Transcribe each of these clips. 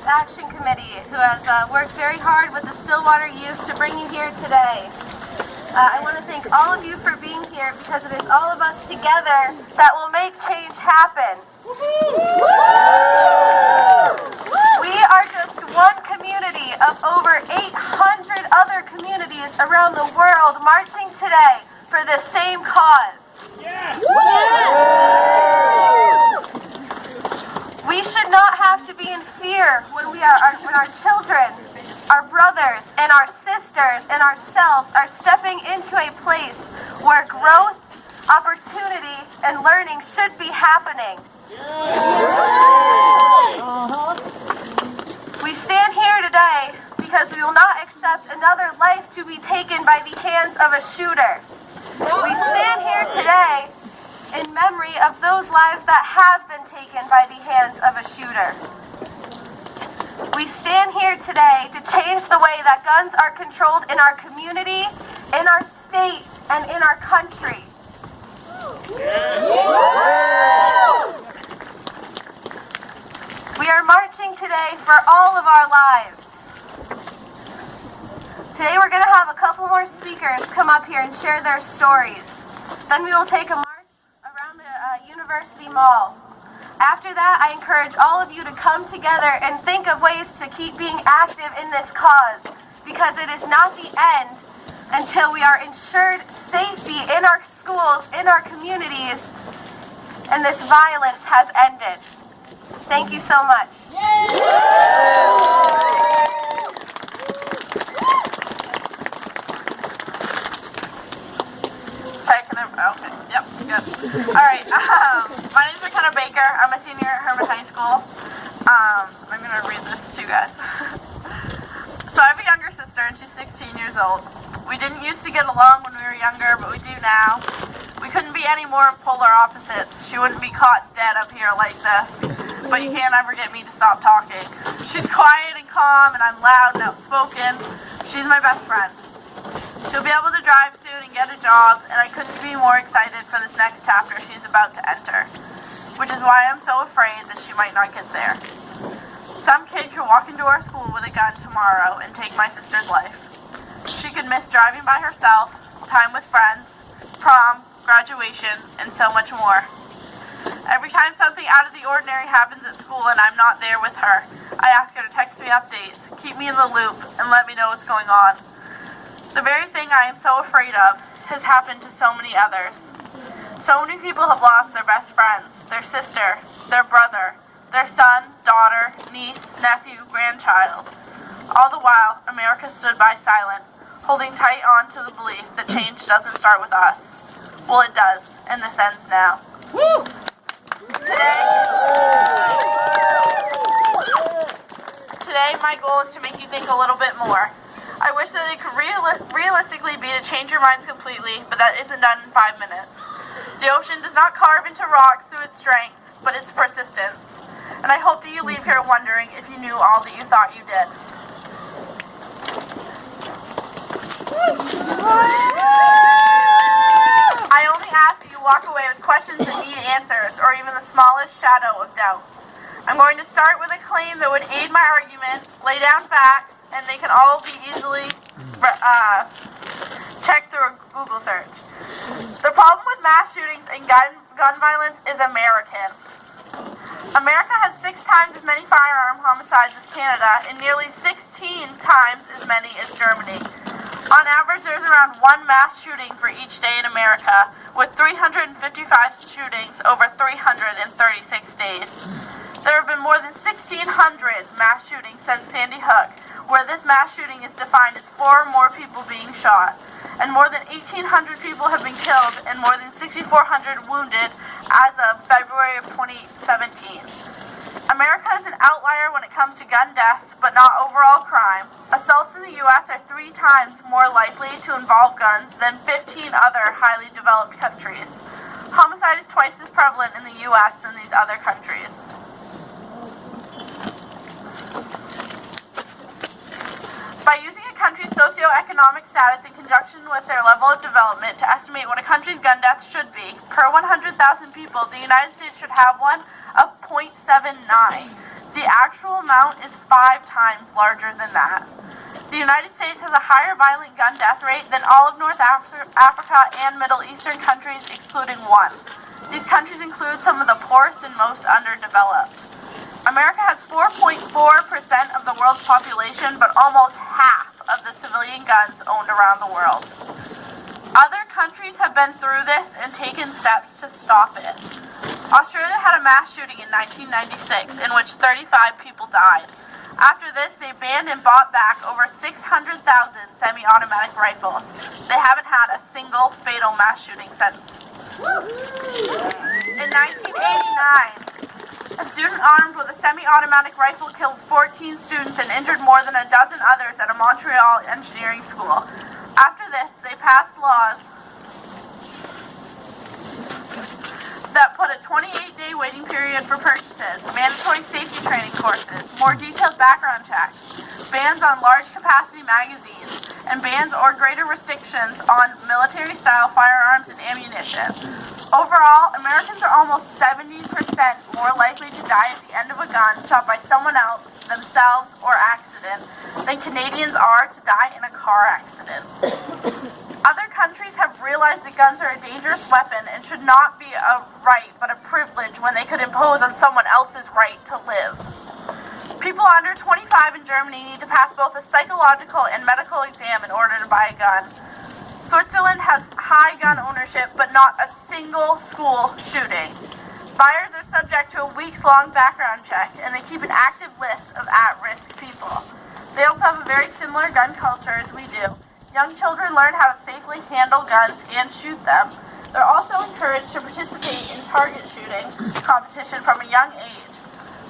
Action Committee, who has worked very hard with the Stillwater youth to bring you here today. I want to thank all of you for being here because it is all of us together that will make change happen. We are just one community of over 800 other communities around the world marching today for the same cause. Yes. We should not have to be in fear when our children, our brothers, and our sisters and ourselves are stepping into a place where growth, opportunity, and learning should be happening. We stand here today because we will not accept another life to be taken by the hands of a shooter. We stand here today in memory of those lives that have been taken by the hands of a shooter. We stand here today to change the way that guns are controlled in our community, in our state, and in our country. We are marching today for all of our lives. Today we're going to have a couple more speakers come up here and share their stories. Then we will take a march around the University Mall. After that, I encourage all of you to come together and think of ways to keep being active in this cause, because it is not the end until we are ensured safety in our schools, in our communities, and this violence has ended. Thank you so much. Okay, yep, good. All right, my name is McKenna Baker. I'm a senior at Herman High School. I'm going to read this to you guys. So I have a younger sister, and she's 16 years old. We didn't used to get along when we were younger, but we do now. We couldn't be any more polar opposites. She wouldn't be caught dead up here like this, but you can't ever get me to stop talking. She's quiet and calm, and I'm loud and outspoken. She's my best friend. She'll be able to drive soon and get a job, and I couldn't be more excited for this next chapter she's about to enter, which is why I'm so afraid that she might not get there. Some kid could walk into our school with a gun tomorrow and take my sister's life. She could miss driving by herself, time with friends, prom, graduation, and so much more. Every time something out of the ordinary happens at school and I'm not there with her, I ask her to text me updates, keep me in the loop, and let me know what's going on. The very thing I am so afraid of has happened to so many others. So many people have lost their best friends, their sister, their brother, their son, daughter, niece, nephew, grandchild. All the while, America stood by silent, holding tight on to the belief that change doesn't start with us. Well, it does, and this ends now. Woo! Today, my goal is to make you think a little bit more. I wish that it could realistically be to change your minds completely, but that isn't done in 5 minutes. The ocean does not carve into rocks through its strength, but its persistence. And I hope that you leave here wondering if you knew all that you thought you did. I only ask that you walk away with questions that need answers, or even the smallest shadow of doubt. I'm going to start with a claim that would aid my argument, lay down facts, and they can all be easily checked through a Google search. The problem with mass shootings and gun violence is American. America has 6 times as many firearm homicides as Canada and nearly 16 times as many as Germany. On average, there's around 1 mass shooting for each day in America, with 355 shootings over 336 days. There have been more than 1,600 mass shootings since Sandy Hook, where this mass shooting is defined as 4 or more people being shot, and more than 1,800 people have been killed and more than 6,400 wounded as of February of 2017. America is an outlier when it comes to gun deaths, but not overall crime. Assaults in the U.S. are 3 times more likely to involve guns than 15 other highly developed countries. Homicide is twice as prevalent in the U.S. than these other countries. By using a country's socioeconomic status in conjunction with their level of development to estimate what a country's gun deaths should be, per 100,000 people, the United States should have one of 0.79. The actual amount is 5 times larger than that. The United States has a higher violent gun death rate than all of North Africa and Middle Eastern countries, excluding one. These countries include some of the poorest and most underdeveloped. America has 4.4% of the world's population, but almost half of the civilian guns owned around the world. Other countries have been through this and taken steps to stop it. Australia had a mass shooting in 1996 in which 35 people died. After this, they banned and bought back over 600,000 semi-automatic rifles. They haven't had a single fatal mass shooting since. In 1989, a student armed with a semi-automatic rifle killed 14 students and injured more than a dozen others at a Montreal engineering school. After this, they passed laws that put a 28-day waiting period for purchases, mandatory safety training courses, more detailed background checks, bans on large-capacity magazines, and bans or greater restrictions on military-style firearms and ammunition. Overall, Americans are almost 70% more likely to die at the end of a gun shot by someone else, themselves, or accident than Canadians are to die in a car accident. Other countries have realized that guns are a dangerous weapon and should not be a right but a privilege when they could impose on someone else's right to live. People under 25 in Germany need to pass both a psychological and medical exam in order to buy a gun. Switzerland has high gun ownership but not a single school shooting. Buyers are subject to a weeks-long background check, and they keep an active list of at-risk people. They also have a very similar gun culture as we do. Young children learn how to safely handle guns and shoot them. They're also encouraged to participate in target shooting competition from a young age.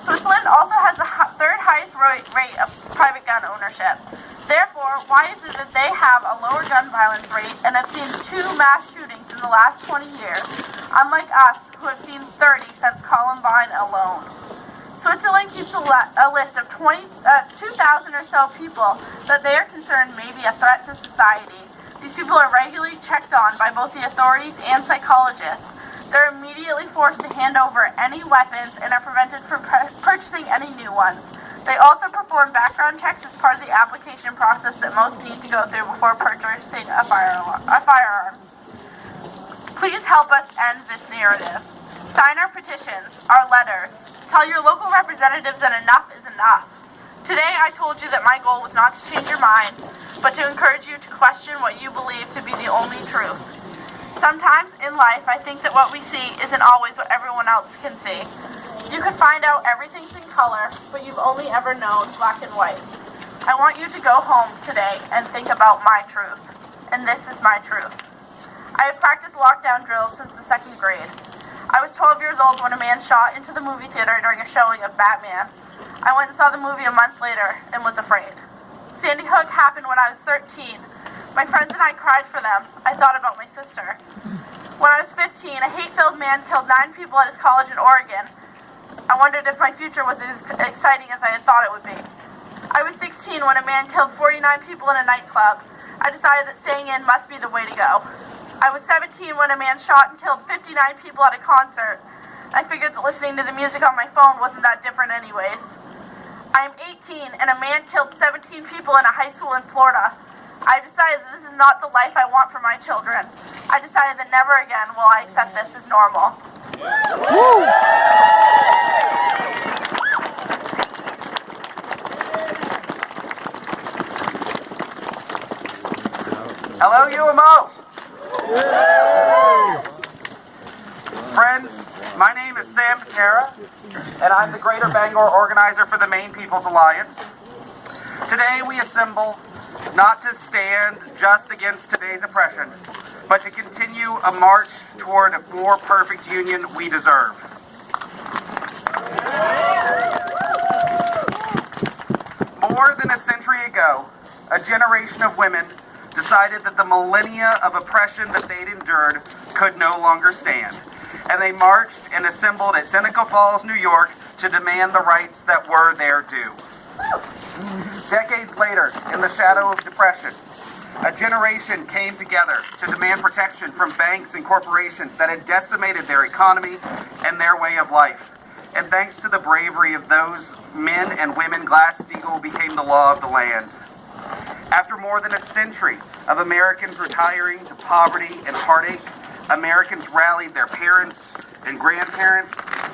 Switzerland also has the third highest rate of private gun ownership. Therefore, why is it that they have a lower gun violence rate and have seen 2 mass shootings in the last 20 years, unlike us who have seen 30 since Columbine alone? Switzerland keeps a list of 2,000 or so people that they are concerned may be a threat to society. These people are regularly checked on by both the authorities and psychologists. They're immediately forced to hand over any weapons and are prevented from purchasing any new ones. They also perform background checks as part of the application process that most need to go through before purchasing a firearm. Please help us end this narrative. Sign our petitions, our letters. Tell your local representatives that enough is enough. Today I told you that my goal was not to change your mind, but to encourage you to question what you believe to be the only truth. Sometimes in life, I think that what we see isn't always what everyone else can see. You could find out everything's in color, but you've only ever known black and white. I want you to go home today and think about my truth. And this is my truth. I have practiced lockdown drills since the 2nd grade. I was 12 years old when a man shot into the movie theater during a showing of Batman. I went and saw the movie a month later and was afraid. Sandy Hook happened when I was 13. My friends and I cried for them. I thought about my sister. When I was 15, a hate-filled man killed 9 people at his college in Oregon. I wondered if my future was as exciting as I had thought it would be. I was 16 when a man killed 49 people in a nightclub. I decided that staying in must be the way to go. I was 17 when a man shot and killed 59 people at a concert. I figured that listening to the music on my phone wasn't that different anyways. I am 18 and a man killed 17 people in a high school in Florida. I decided that this is not the life I want for my children. I decided that never again will I accept this as normal. Woo! Hello, UMO! Friends, my name is Sam Patera, and I'm the Greater Bangor organizer for the Maine People's Alliance. Today we assemble not to stand just against today's oppression, but to continue a march toward a more perfect union we deserve. More than a century ago, a generation of women decided that the millennia of oppression that they'd endured could no longer stand, and they marched and assembled at Seneca Falls, New York, to demand the rights that were their due. Decades later, in the shadow of depression, a generation came together to demand protection from banks and corporations that had decimated their economy and their way of life. And thanks to the bravery of those men and women, Glass-Steagall became the law of the land. After more than a century of Americans retiring to poverty and heartache, Americans rallied their parents and grandparents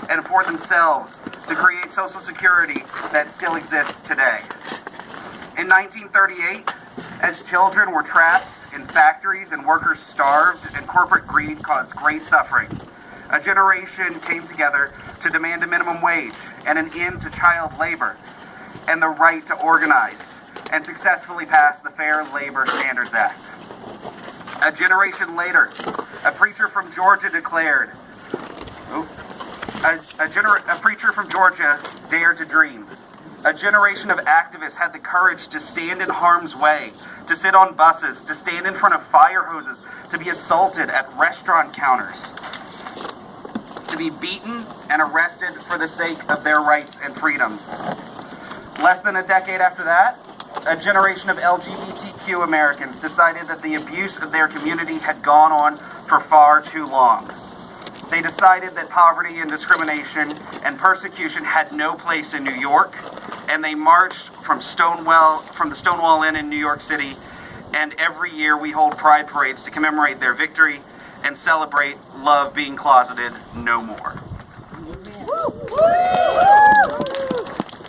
and for themselves to create Social Security that still exists today. In 1938, as children were trapped in factories and workers starved and corporate greed caused great suffering, a generation came together to demand a minimum wage and an end to child labor and the right to organize, and successfully passed the Fair Labor Standards Act. A generation later, a preacher from Georgia declared, a preacher from Georgia dared to dream. A generation of activists had the courage to stand in harm's way, to sit on buses, to stand in front of fire hoses, to be assaulted at restaurant counters, to be beaten and arrested for the sake of their rights and freedoms. Less than a decade after that, a generation of LGBTQ Americans decided that the abuse of their community had gone on for far too long. They decided that poverty and discrimination and persecution had no place in New York, and they marched from the Stonewall Inn in New York City, and every year we hold pride parades to commemorate their victory and celebrate love being closeted no more.